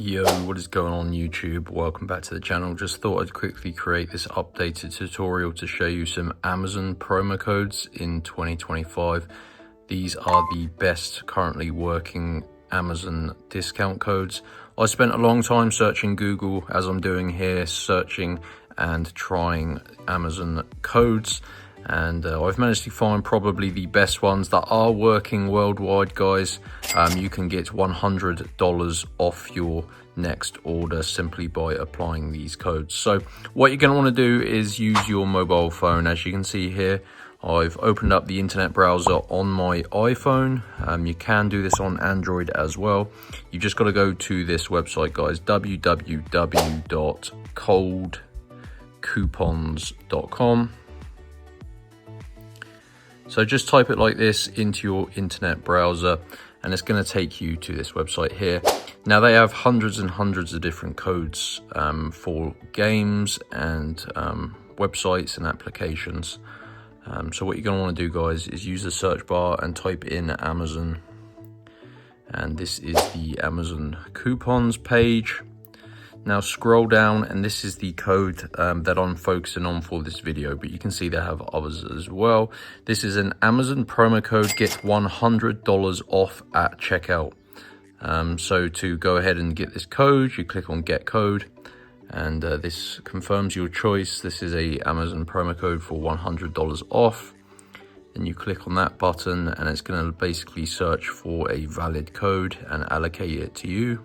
Yo, what is going on YouTube? Welcome back to the channel. Just thought I'd quickly create this updated tutorial to show you some Amazon promo codes in 2025. These are the best currently working Amazon discount codes. I spent a long time searching Google, as I'm doing here, searching and trying Amazon codes, and I've managed to find probably the best ones that are working worldwide, guys. You can get $100 off your next order simply by applying these codes. So what you're going to want to do is use your mobile phone. As you can see here, I've opened up the internet browser on my iPhone. You can do this on Android as well. You just got to go to this website, guys, www.coldcoupons.com. So just type it like this into your internet browser and it's going to take you to this website here. Now they have hundreds and hundreds of different codes for games and websites and applications. So what you're going to want to do, guys, is use the search bar and type in Amazon. And this is the Amazon coupons page. Now scroll down and this is the code that I'm focusing on for this video, but you can see they have others as well. This is an Amazon promo code, get $100 off at checkout. So to go ahead and get this code, you click on get code and this confirms your choice. This is a Amazon promo code for $100 off. And you click on that button and it's going to basically search for a valid code and allocate it to you.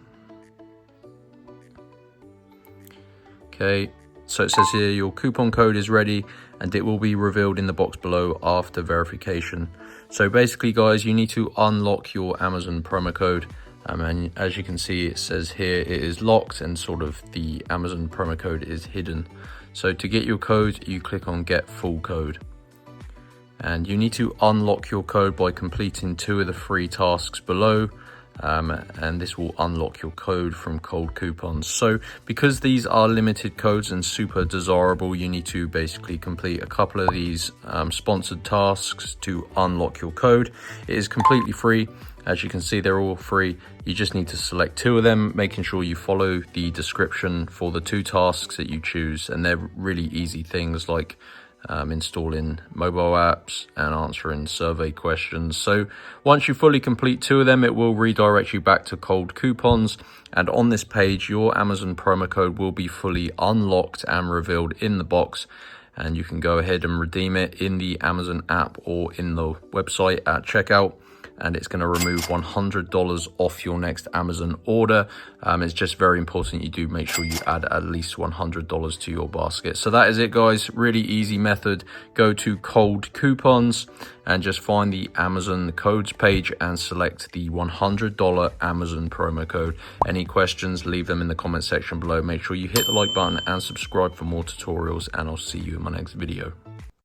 Okay, so it says here your coupon code is ready and it will be revealed in the box below after verification. So basically, guys, you need to unlock your Amazon promo code. And as you can see, it says here it is locked and sort of the Amazon promo code is hidden. So to get your code, you click on get full code. And you need to unlock your code by completing 2 of the 3 tasks below. And this will unlock your code from Cold Coupons. So because these are limited codes and super desirable, you need to basically complete a couple of these sponsored tasks to unlock your code. It is completely free. As you can see, they're all free. You just need to select 2 of them, making sure you follow the description for the 2 tasks that you choose. And they're really easy things like installing mobile apps and answering survey questions. So once you fully complete 2 of them, it will redirect you back to Cold Coupons, and on this page your Amazon promo code will be fully unlocked and revealed in the box, and you can go ahead and redeem it in the Amazon app or in the website at checkout. And it's going to remove $100 off your next Amazon order. It's just very important you do make sure you add at least $100 to your basket. So that is it, guys. Really easy method. Go to Cold Coupons and just find the Amazon codes page and select the $100 Amazon promo code. Any questions, leave them in the comment section below. Make sure you hit the like button and subscribe for more tutorials, and I'll see you in my next video.